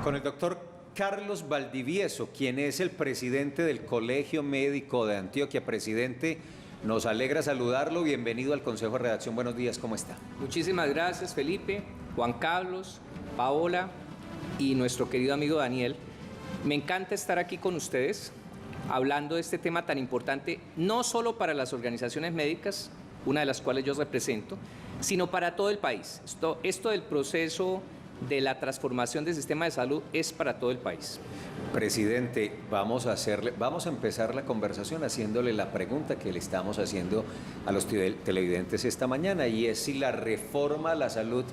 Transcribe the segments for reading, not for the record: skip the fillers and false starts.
Con el doctor Carlos Valdivieso, quien es el presidente del Colegio Médico de Antioquia. Presidente, nos alegra saludarlo. Bienvenido al Consejo de Redacción. Buenos días, ¿cómo está? Muchísimas gracias, Felipe, Juan Carlos, Paola y nuestro querido amigo Daniel. Me encanta estar aquí con ustedes hablando de este tema tan importante, no solo para las organizaciones médicas, una de las cuales yo represento, sino para todo el país. Esto del proceso de la transformación del sistema de salud es para todo el país. Presidente, vamos a empezar la conversación haciéndole la pregunta que le estamos haciendo a los televidentes esta mañana, y es si la reforma a la salud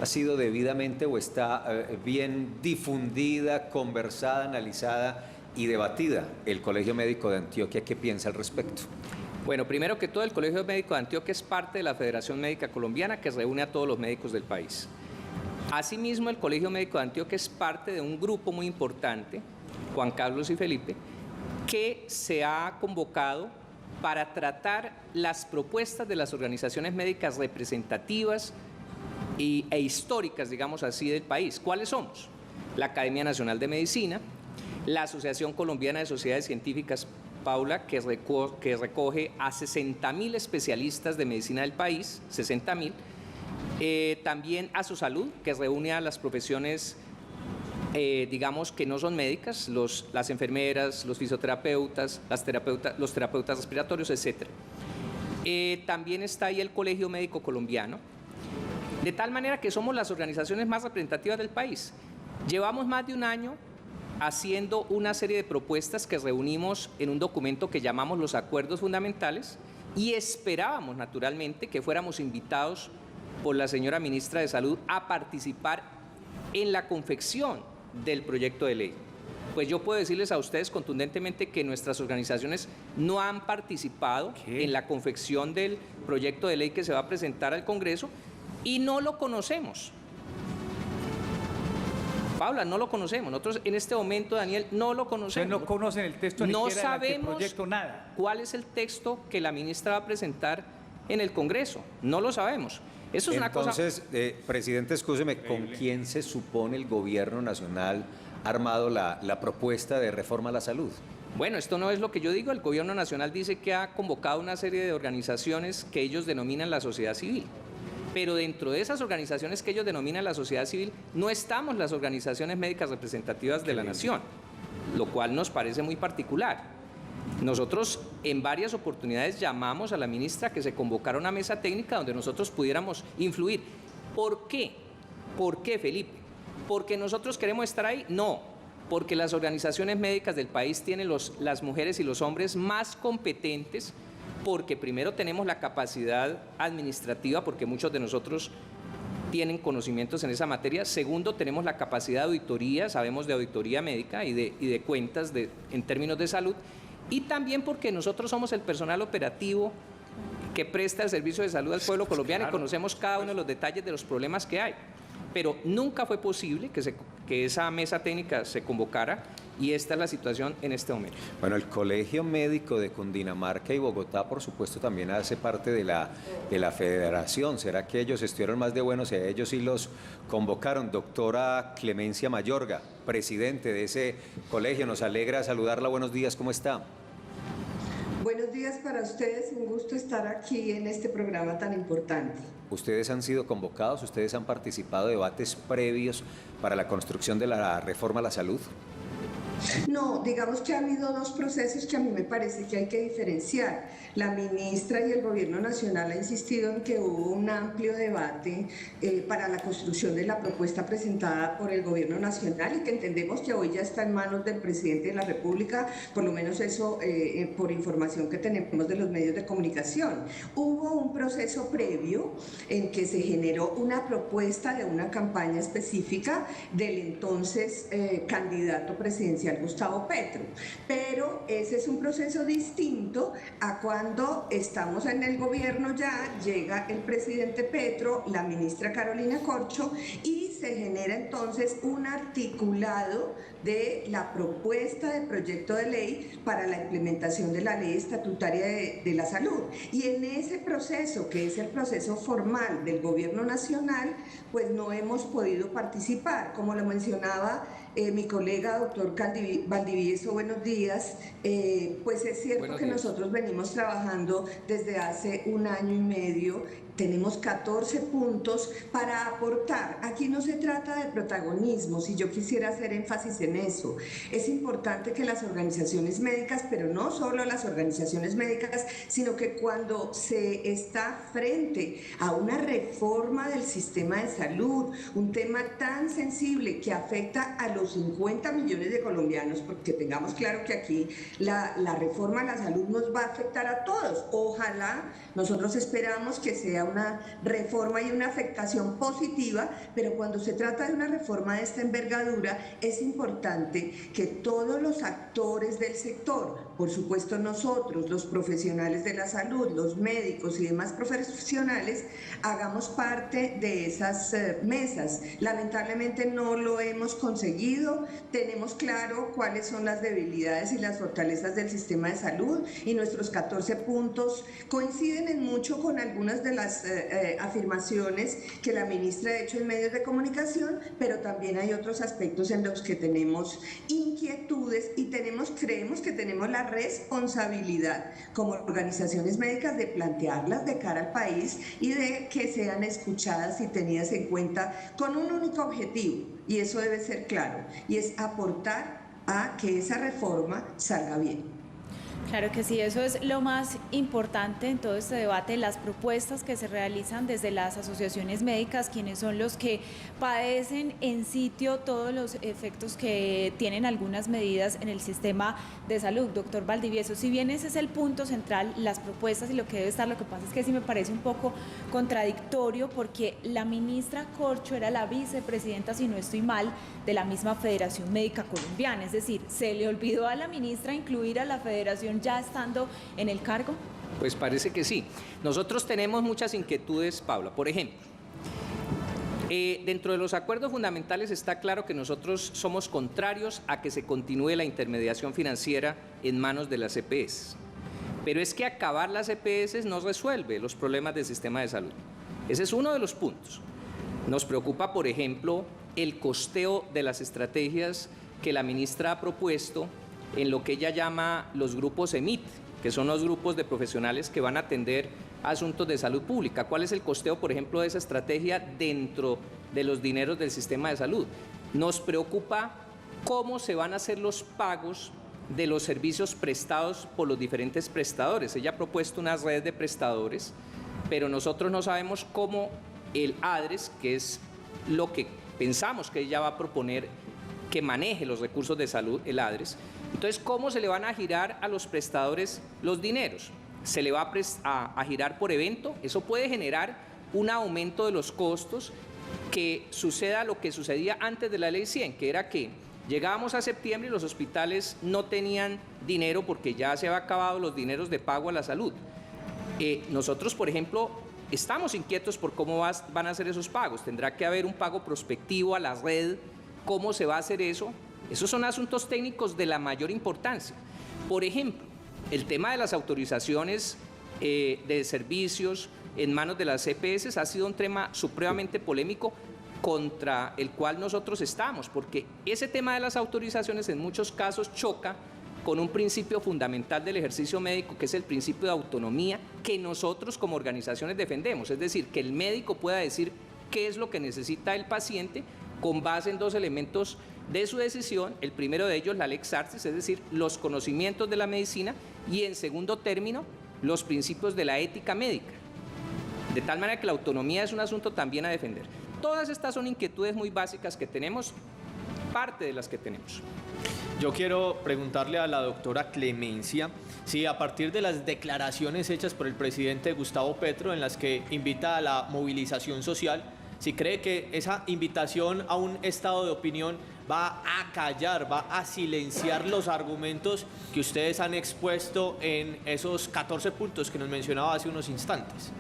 ha sido debidamente o está bien difundida, conversada, analizada y debatida. El Colegio Médico de Antioquia, ¿qué piensa al respecto? Bueno, primero que todo, el Colegio Médico de Antioquia es parte de la Federación Médica Colombiana, que reúne a todos los médicos del país. Asimismo, el Colegio Médico de Antioquia es parte de un grupo muy importante, Juan Carlos y Felipe, que se ha convocado para tratar las propuestas de las organizaciones médicas representativas e históricas, digamos así, del país. ¿Cuáles somos? La Academia Nacional de Medicina, la Asociación Colombiana de Sociedades Científicas, Paula, que recoge a 60.000 especialistas de medicina del país, 60.000, también Asosalud, que reúne a las profesiones, digamos, que no son médicas, las enfermeras, los fisioterapeutas, los terapeutas respiratorios, etc. También está ahí el Colegio Médico Colombiano, de tal manera que somos las organizaciones más representativas del país. Llevamos más de un año haciendo una serie de propuestas que reunimos en un documento que llamamos los Acuerdos Fundamentales, y esperábamos naturalmente que fuéramos invitados por la señora ministra de Salud a participar en la confección del proyecto de ley. Pues yo puedo decirles a ustedes contundentemente que nuestras organizaciones no han participado en la confección del proyecto de ley que se va a presentar al Congreso, y no lo conocemos. Paula, no lo conocemos. Nosotros en este momento, Daniel, no lo conocemos. Ustedes no conocen el texto, ni no siquiera sabemos del proyecto, nada. ¿Cuál es el texto que la ministra va a presentar en el Congreso? No lo sabemos. Eso es una cosa. Entonces, presidente, escúcheme, ¿con quién se supone el gobierno nacional ha armado la propuesta de reforma a la salud? Bueno, esto no es lo que yo digo. El gobierno nacional dice que ha convocado una serie de organizaciones que ellos denominan la sociedad civil. Pero dentro de esas organizaciones que ellos denominan la sociedad civil, no estamos las organizaciones médicas representativas de la nación, lo cual nos parece muy particular. Nosotros en varias oportunidades llamamos a la ministra que se convocara una mesa técnica donde nosotros pudiéramos influir. ¿Por qué? ¿Por qué, Felipe? ¿Porque nosotros queremos estar ahí? No, porque las organizaciones médicas del país tienen las mujeres y los hombres más competentes, porque primero tenemos la capacidad administrativa, porque muchos de nosotros tienen conocimientos en esa materia. Segundo, tenemos la capacidad de auditoría, sabemos de auditoría médica y de cuentas en términos de salud. Y también porque nosotros somos el personal operativo que presta el servicio de salud al pueblo colombiano, y conocemos cada uno de los detalles de los problemas que hay. Pero nunca fue posible que esa mesa técnica se convocara, y esta es la situación en este momento. Bueno, el Colegio Médico de Cundinamarca y Bogotá, por supuesto, también hace parte de la federación. ¿Será que ellos estuvieron más de buenos y a ellos sí los convocaron? Doctora Clemencia Mayorga, presidente de ese colegio, nos alegra saludarla. Buenos días, ¿cómo está? Buenos días para ustedes, un gusto estar aquí en este programa tan importante. ¿Ustedes han sido convocados? ¿Ustedes han participado de debates previos para la construcción de la reforma a la salud? No, digamos que ha habido dos procesos que a mí me parece que hay que diferenciar. La ministra y el gobierno nacional ha insistido en que hubo un amplio debate para la construcción de la propuesta presentada por el gobierno nacional, y que entendemos que hoy ya está en manos del presidente de la República, por lo menos eso por información que tenemos de los medios de comunicación. Hubo un proceso previo en que se generó una propuesta de una campaña específica del entonces candidato presidencial Gustavo Petro, pero ese es un proceso distinto a cuando estamos en el gobierno. Ya llega el presidente Petro, la ministra Carolina Corcho, y se genera entonces un articulado de la propuesta de proyecto de ley para la implementación de la ley estatutaria de la salud. Y en ese proceso, que es el proceso formal del gobierno nacional, pues no hemos podido participar. Como lo mencionaba mi colega doctor Valdivieso, buenos días. Pues es cierto que nosotros venimos trabajando desde hace 1 año y medio. Tenemos 14 puntos para aportar. Aquí no se trata de protagonismo, si yo quisiera hacer énfasis en eso. Es importante que las organizaciones médicas, pero no solo las organizaciones médicas, sino que cuando se está frente a una reforma del sistema de salud, un tema tan sensible que afecta a los 50 millones de colombianos, porque tengamos claro que aquí la reforma a la salud nos va a afectar a todos. Ojalá, nosotros esperamos que sea una reforma y una afectación positiva, pero cuando se trata de una reforma de esta envergadura es importante que todos los actores del sector, por supuesto nosotros, los profesionales de la salud, los médicos y demás profesionales, hagamos parte de esas mesas. Lamentablemente no lo hemos conseguido. Tenemos claro cuáles son las debilidades y las fortalezas del sistema de salud, y nuestros 14 puntos coinciden en mucho con algunas de las afirmaciones que la ministra ha hecho en medios de comunicación, pero también hay otros aspectos en los que tenemos inquietudes y creemos que tenemos la responsabilidad como organizaciones médicas de plantearlas de cara al país y de que sean escuchadas y tenidas en cuenta con un único objetivo, y eso debe ser claro, y es aportar a que esa reforma salga bien. Claro que sí, eso es lo más importante en todo este debate, las propuestas que se realizan desde las asociaciones médicas, quienes son los que padecen en sitio todos los efectos que tienen algunas medidas en el sistema de salud. Doctor Valdivieso, si bien ese es el punto central, las propuestas y lo que debe estar, lo que pasa es que sí me parece un poco contradictorio, porque la ministra Corcho era la vicepresidenta, si no estoy mal, de la misma Federación Médica Colombiana, es decir, ¿se le olvidó a la ministra incluir a la federación ya estando en el cargo? Pues parece que sí. Nosotros tenemos muchas inquietudes, Paula. Por ejemplo, dentro de los acuerdos fundamentales está claro que nosotros somos contrarios a que se continúe la intermediación financiera en manos de las EPS. Pero es que acabar las EPS no resuelve los problemas del sistema de salud. Ese es uno de los puntos. Nos preocupa, por ejemplo, el costeo de las estrategias que la ministra ha propuesto en lo que ella llama los grupos EMIT, que son los grupos de profesionales que van a atender asuntos de salud pública. ¿Cuál es el costeo, por ejemplo, de esa estrategia dentro de los dineros del sistema de salud? Nos preocupa cómo se van a hacer los pagos de los servicios prestados por los diferentes prestadores. Ella ha propuesto una red de prestadores, pero nosotros no sabemos cómo el ADRES, que es lo que pensamos que ella va a proponer, que maneje los recursos de salud, el ADRES. Entonces, ¿cómo se le van a girar a los prestadores los dineros? ¿Se le va a girar por evento? Eso puede generar un aumento de los costos, que suceda lo que sucedía antes de la Ley 100, que era que llegábamos a septiembre y los hospitales no tenían dinero porque ya se habían acabado los dineros de pago a la salud. Nosotros, por ejemplo, estamos inquietos por cómo van a ser esos pagos. Tendrá que haber un pago prospectivo a la red. ¿Cómo se va a hacer eso? Esos son asuntos técnicos de la mayor importancia. Por ejemplo, el tema de las autorizaciones de servicios en manos de las EPS ha sido un tema supremamente polémico contra el cual nosotros estamos, porque ese tema de las autorizaciones en muchos casos choca con un principio fundamental del ejercicio médico, que es el principio de autonomía, que nosotros como organizaciones defendemos, es decir, que el médico pueda decir qué es lo que necesita el paciente con base en 2 elementos de su decisión. El primero de ellos, la lex artis, es decir, los conocimientos de la medicina, y en segundo término, los principios de la ética médica. De tal manera que la autonomía es un asunto también a defender. Todas estas son inquietudes muy básicas que tenemos, parte de las que tenemos. Yo quiero preguntarle a la doctora Clemencia si a partir de las declaraciones hechas por el presidente Gustavo Petro, en las que invita a la movilización social, si cree que esa invitación a un estado de opinión va a callar, va a silenciar los argumentos que ustedes han expuesto en esos 14 puntos que nos mencionaba hace unos instantes.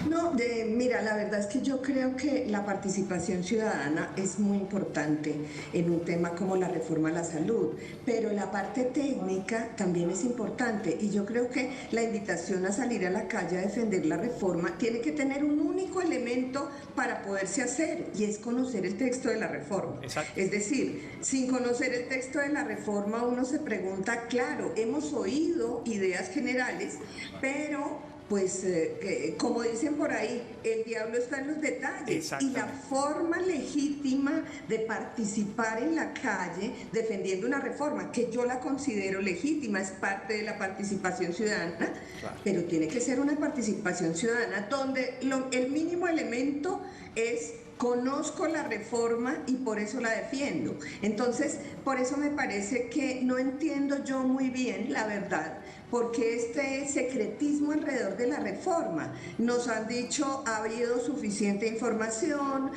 No, mira, la verdad es que yo creo que la participación ciudadana es muy importante en un tema como la reforma a la salud, pero la parte técnica también es importante y yo creo que la invitación a salir a la calle a defender la reforma tiene que tener un único elemento para poderse hacer y es conocer el texto de la reforma. Exacto. Es decir, sin conocer el texto de la reforma uno se pregunta, claro, hemos oído ideas generales, pero pues como dicen por ahí, el diablo está en los detalles y la forma legítima de participar en la calle defendiendo una reforma, que yo la considero legítima, es parte de la participación ciudadana, pero tiene que ser una participación ciudadana donde el mínimo elemento es: conozco la reforma y por eso la defiendo. Entonces, por eso me parece que no entiendo yo muy bien, la verdad, porque este secretismo alrededor de la reforma. Nos han dicho, ha habido suficiente información,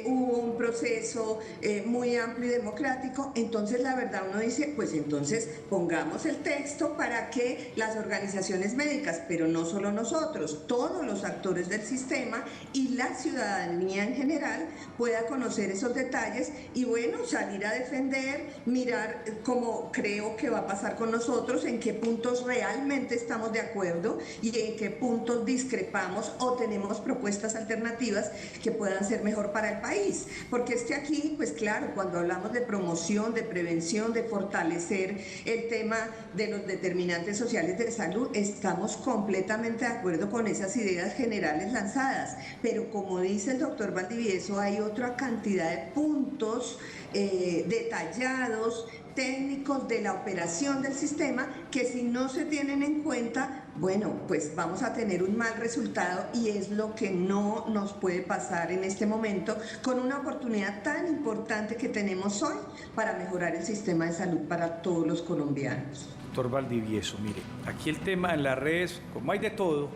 hubo un proceso muy amplio y democrático, entonces la verdad uno dice, pues entonces pongamos el texto para que las organizaciones médicas, pero no solo nosotros, todos los actores del sistema y la ciudadanía en general pueda conocer esos detalles y bueno, salir a defender, mirar como creo que va a pasar con nosotros, en qué puntos realmente estamos de acuerdo y en qué puntos discrepamos o tenemos propuestas alternativas que puedan ser mejor para el país. Porque es que aquí, pues claro, cuando hablamos de promoción, de prevención, de fortalecer el tema de los determinantes sociales de salud, estamos completamente de acuerdo con esas ideas generales lanzadas. Pero como dice el doctor Valdivieso, hay otra cantidad de puntos detallados, técnicos de la operación del sistema que si no se tienen en cuenta, bueno, pues vamos a tener un mal resultado y es lo que no nos puede pasar en este momento con una oportunidad tan importante que tenemos hoy para mejorar el sistema de salud para todos los colombianos. Doctor Valdivieso, mire, aquí el tema en las redes, como hay de todo,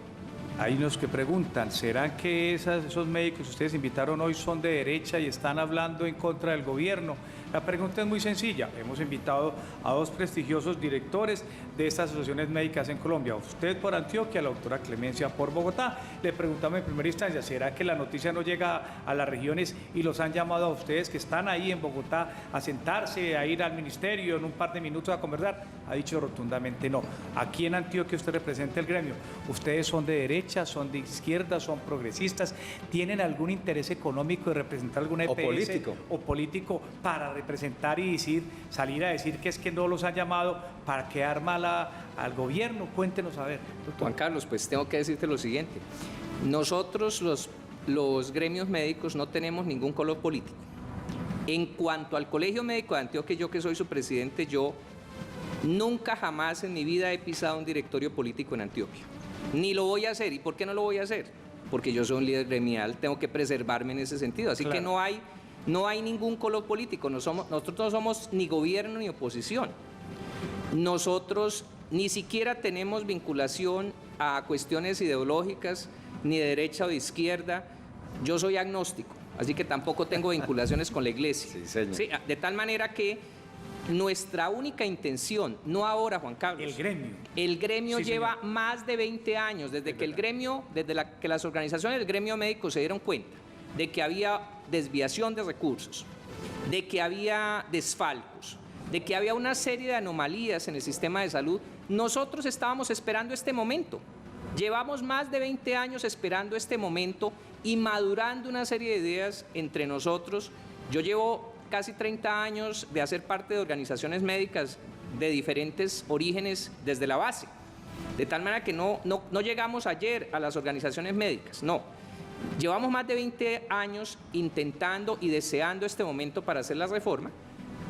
hay unos que preguntan, ¿será que esos médicos que ustedes invitaron hoy son de derecha y están hablando en contra del gobierno? La pregunta es muy sencilla. Hemos invitado a dos prestigiosos directores de estas asociaciones médicas en Colombia. Usted por Antioquia, la doctora Clemencia por Bogotá. Le preguntamos en primera instancia, ¿será que la noticia no llega a las regiones y los han llamado a ustedes que están ahí en Bogotá a sentarse, a ir al ministerio en un par de minutos a conversar? Ha dicho rotundamente no. Aquí en Antioquia usted representa el gremio. ¿Ustedes son de derecha, son de izquierda, son progresistas? ¿Tienen algún interés económico de representar alguna EPS o político para representar y salir a decir que es que no los han llamado para quedar mal al gobierno? Cuéntenos a ver, doctor. Juan Carlos, pues tengo que decirte lo siguiente. Nosotros los gremios médicos no tenemos ningún color político. En cuanto al Colegio Médico de Antioquia, yo que soy su presidente, yo nunca jamás en mi vida he pisado un directorio político en Antioquia. Ni lo voy a hacer. ¿Y por qué no lo voy a hacer? Porque yo soy un líder gremial, tengo que preservarme en ese sentido. Así que no hay ningún color político. Nosotros no somos ni gobierno ni oposición. Nosotros ni siquiera tenemos vinculación a cuestiones ideológicas, ni de derecha o de izquierda. Yo soy agnóstico, así que tampoco tengo vinculaciones con la iglesia. Sí, señor. Sí, de tal manera que nuestra única intención, no ahora, Juan Carlos. El gremio sí, lleva señor. más de 20 años, desde que que las organizaciones del gremio médico se dieron cuenta de que había desviación de recursos, de que había desfalcos, de que había una serie de anomalías en el sistema de salud. Nosotros estábamos esperando este momento. Llevamos más de 20 años esperando este momento y madurando una serie de ideas entre nosotros. Yo llevo casi 30 años de hacer parte de organizaciones médicas de diferentes orígenes desde la base. De tal manera que no llegamos ayer a las organizaciones médicas, no. Llevamos más de 20 años intentando y deseando este momento para hacer la reforma.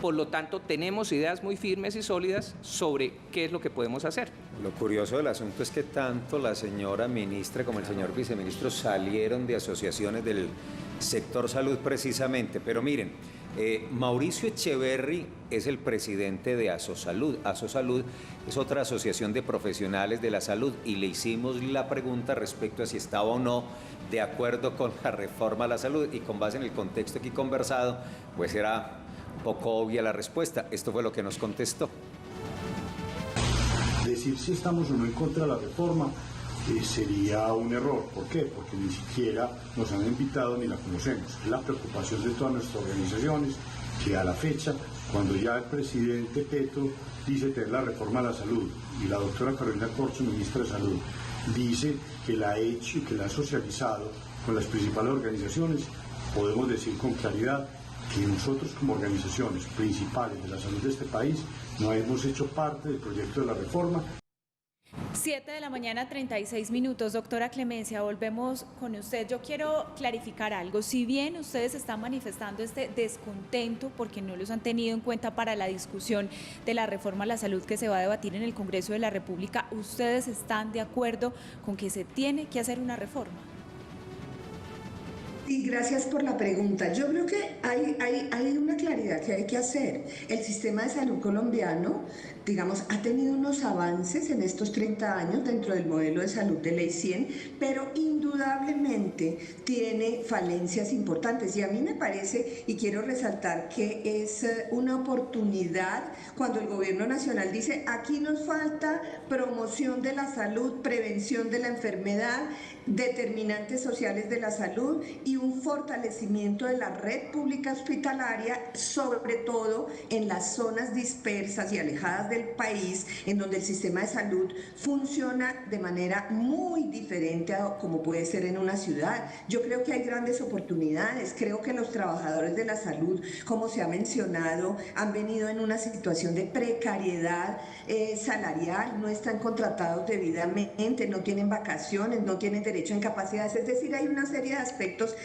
Por lo tanto, tenemos ideas muy firmes y sólidas sobre qué es lo que podemos hacer. Lo curioso del asunto es que tanto la señora ministra como el señor viceministro salieron de asociaciones del sector salud precisamente. Pero miren, Mauricio Echeverry es el presidente de Asosalud. Asosalud es otra asociación de profesionales de la salud y le hicimos la pregunta respecto a si estaba o no de acuerdo con la reforma a la salud y con base en el contexto aquí conversado, pues era un poco obvia la respuesta. Esto fue lo que nos contestó. Decir si estamos o no en contra de la reforma sería un error. ¿Por qué? Porque ni siquiera nos han invitado ni la conocemos. Es la preocupación de todas nuestras organizaciones que a la fecha, cuando ya el presidente Petro dice tener la reforma a la salud y la doctora Carolina Corcho, ministra de Salud, dice que la ha hecho y que la ha socializado con las principales organizaciones, podemos decir con claridad que nosotros como organizaciones principales de la salud de este país no hemos hecho parte del proyecto de la reforma. 7 de la mañana, 36 minutos. Doctora Clemencia, volvemos con usted. Yo quiero clarificar algo. Si bien ustedes están manifestando este descontento porque no los han tenido en cuenta para la discusión de la reforma a la salud que se va a debatir en el Congreso de la República, ¿ustedes están de acuerdo con que se tiene que hacer una reforma? Y gracias por la pregunta. Yo creo que hay una claridad que hay que hacer. El sistema de salud colombiano, digamos, ha tenido unos avances en estos 30 años dentro del modelo de salud de Ley 100, pero indudablemente tiene falencias importantes. Y a mí me parece, y quiero resaltar, que es una oportunidad cuando el Gobierno Nacional dice: aquí nos falta promoción de la salud, prevención de la enfermedad, determinantes sociales de la salud y un fortalecimiento de la red pública hospitalaria, sobre todo en las zonas dispersas y alejadas del país, en donde el sistema de salud funciona de manera muy diferente a como puede ser en una ciudad. Yo creo que hay grandes oportunidades. Creo que los trabajadores de la salud, como se ha mencionado, han venido en una situación de precariedad salarial, no están contratados debidamente, no tienen vacaciones, no tienen derecho a incapacidades. Es decir, hay una serie de aspectos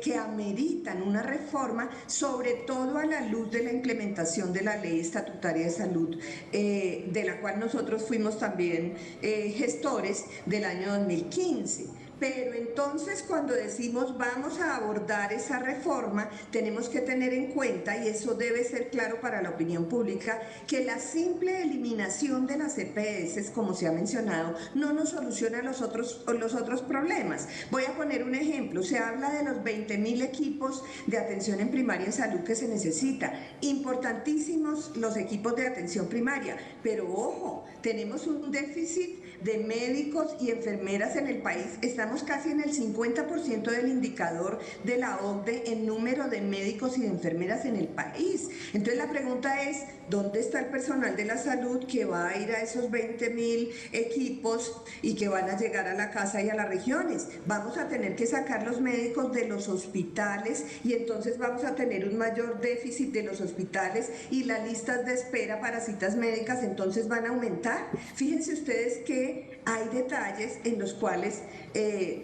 que ameritan una reforma, sobre todo a la luz de la implementación de la Ley Estatutaria de Salud, de la cual nosotros fuimos también gestores del año 2015. Pero entonces, cuando decimos vamos a abordar esa reforma, tenemos que tener en cuenta, y eso debe ser claro para la opinión pública, que la simple eliminación de las EPS, como se ha mencionado, no nos soluciona los otros problemas. Voy a poner un ejemplo. Se habla de los 20.000 equipos de atención en primaria en salud que se necesita. Importantísimos los equipos de atención primaria, pero ojo, tenemos un déficit de médicos y enfermeras en el país. Estamos casi en el 50% del indicador de la OCDE en número de médicos y de enfermeras en el país. Entonces la pregunta es: ¿dónde está el personal de la salud que va a ir a esos 20.000 equipos y que van a llegar a la casa y a las regiones? Vamos a tener que sacar los médicos de los hospitales y entonces vamos a tener un mayor déficit de los hospitales y las listas de espera para citas médicas entonces van a aumentar. Fíjense ustedes que hay detalles en los cuales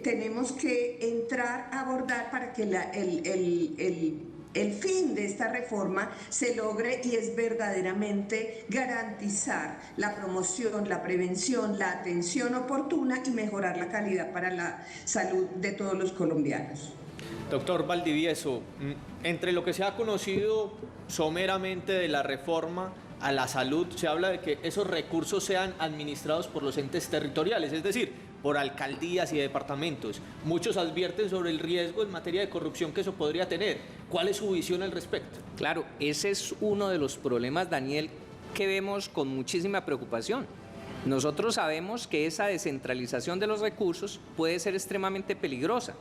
tenemos que entrar a abordar para que el fin de esta reforma se logre y es verdaderamente garantizar la promoción, la prevención, la atención oportuna y mejorar la calidad para la salud de todos los colombianos. Doctor Valdivieso, entre lo que se ha conocido someramente de la reforma a la salud, se habla de que esos recursos sean administrados por los entes territoriales, es decir, por alcaldías y departamentos. Muchos advierten sobre el riesgo en materia de corrupción que eso podría tener. ¿Cuál es su visión al respecto? Claro, ese es uno de los problemas, Daniel, que vemos con muchísima preocupación. Nosotros sabemos que esa descentralización de los recursos puede ser extremadamente peligrosa.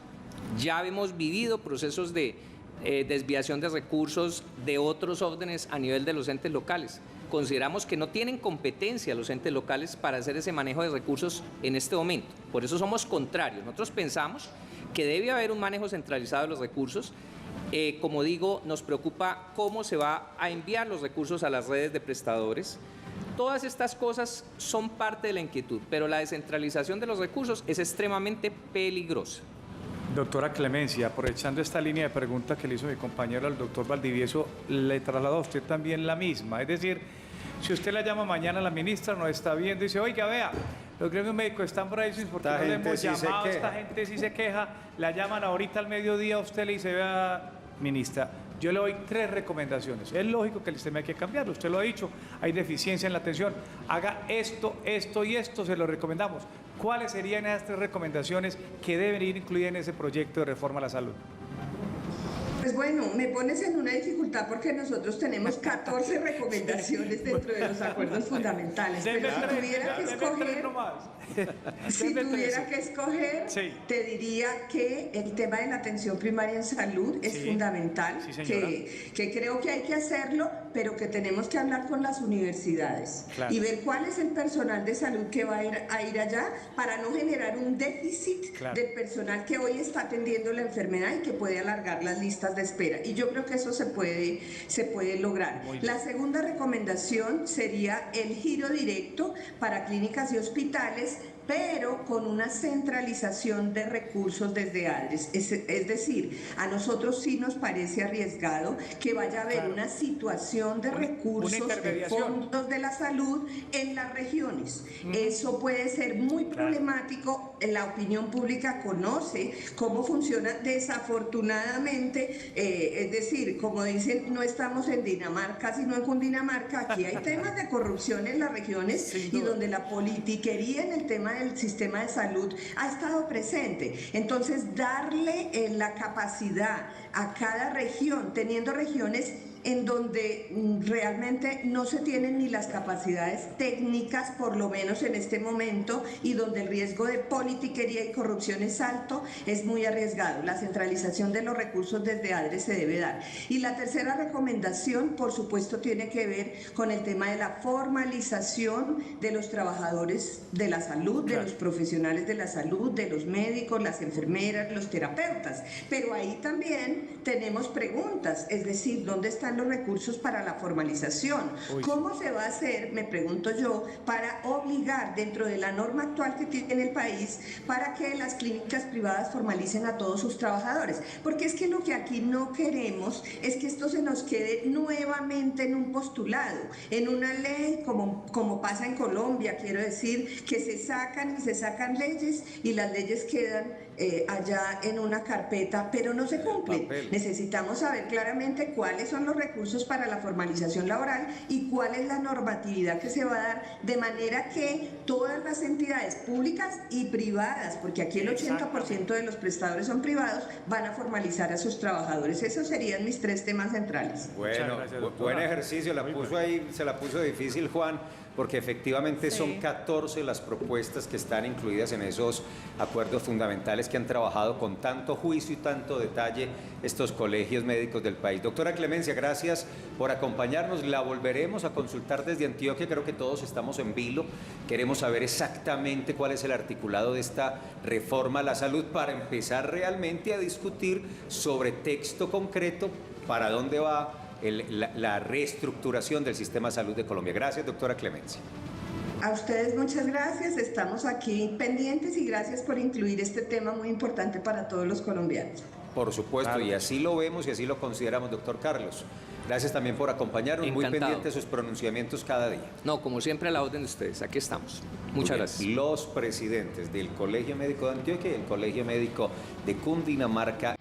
Ya hemos vivido procesos de desviación de recursos de otros órdenes a nivel de los entes locales. Consideramos que no tienen competencia los entes locales para hacer ese manejo de recursos en este momento. Por eso somos contrarios. Nosotros pensamos que debe haber un manejo centralizado de los recursos. Como digo, nos preocupa cómo se va a enviar los recursos a las redes de prestadores. Todas estas cosas son parte de la inquietud, pero la descentralización de los recursos es extremadamente peligrosa. Doctora Clemencia, aprovechando esta línea de preguntas que le hizo mi compañero al doctor Valdivieso, le traslado a usted también la misma. Es decir, si usted la llama mañana a la ministra, nos está viendo y dice: oiga, vea, los gremios médicos están bravos porque no le hemos llamado, esta gente sí se queja, la llaman ahorita al mediodía, usted le dice: vea, ministra, yo le doy 3 recomendaciones. Es lógico que el sistema hay que cambiarlo, usted lo ha dicho, hay deficiencia en la atención, haga esto, esto y esto, se lo recomendamos. ¿Cuáles serían esas 3 recomendaciones que deben ir incluidas en ese proyecto de reforma a la salud? Pues bueno, me pones en una dificultad porque nosotros tenemos 14 recomendaciones dentro de los acuerdos fundamentales, pero si tuviera que escoger, Sí. te diría que el tema de la atención primaria en salud es Sí. fundamental, Sí, señora. que creo que hay que hacerlo, pero que tenemos que hablar con las universidades Claro. y ver cuál es el personal de salud que va a ir allá para no generar un déficit Claro. del personal que hoy está atendiendo la enfermedad y que puede alargar las listas de espera. Y yo creo que eso se puede lograr. Muy bien. La segunda recomendación sería el giro directo para clínicas y hospitales, pero con una centralización de recursos desde ADRES. Es decir, a nosotros sí nos parece arriesgado que vaya a haber Claro. una situación de Una recursos, de intermediación. fondos de la salud en las regiones. Eso puede ser muy problemático. La opinión pública conoce cómo funciona desafortunadamente, es decir, como dicen, no estamos en Dinamarca, sino en Cundinamarca. Aquí hay temas de corrupción en las regiones Sin y duda. donde la politiquería en el tema del sistema de salud ha estado presente. Entonces, darle la capacidad a cada región, teniendo regiones en donde realmente no se tienen ni las capacidades técnicas, por lo menos en este momento, y donde el riesgo de politiquería y corrupción es alto, es muy arriesgado. La centralización de los recursos desde ADRES se debe dar. Y la tercera recomendación, por supuesto, tiene que ver con el tema de la formalización de los trabajadores de la salud, de los profesionales de la salud, de los médicos, las enfermeras, los terapeutas. Pero ahí también tenemos preguntas, es decir, ¿dónde están los recursos para la formalización? ¿Cómo se va a hacer, me pregunto yo, para obligar dentro de la norma actual que tiene el país para que las clínicas privadas formalicen a todos sus trabajadores? Porque es que lo que aquí no queremos es que esto se nos quede nuevamente en un postulado, en una ley como pasa en Colombia, quiero decir, que se sacan leyes y las leyes quedan allá en una carpeta, pero no se cumplen. Papel. Necesitamos saber claramente cuáles son los recursos para la formalización laboral y cuál es la normatividad que se va a dar, de manera que todas las entidades públicas y privadas, porque aquí el 80% de los prestadores son privados, van a formalizar a sus trabajadores. Esos serían mis 3 temas centrales. Bueno, gracias, doctora. buen ejercicio, Muy puso ahí, se la puso difícil Juan, porque efectivamente Sí. son 14 las propuestas que están incluidas en esos acuerdos fundamentales que han trabajado con tanto juicio y tanto detalle estos colegios médicos del país. Doctora Clemencia, gracias por acompañarnos. La volveremos a consultar desde Antioquia, creo que todos estamos en vilo. Queremos saber exactamente cuál es el articulado de esta reforma a la salud para empezar realmente a discutir sobre texto concreto para dónde va la reestructuración del sistema de salud de Colombia. Gracias, doctora Clemencia. A ustedes muchas gracias, estamos aquí pendientes y gracias por incluir este tema muy importante para todos los colombianos. Por supuesto, Claro. y así lo vemos y así lo consideramos, doctor Carlos. Gracias también por acompañarnos, muy Encantado. pendiente de sus pronunciamientos cada día. No, como siempre a la orden de ustedes, aquí estamos. Muy Muchas bien. gracias. Los presidentes del Colegio Médico de Antioquia y el Colegio Médico de Cundinamarca.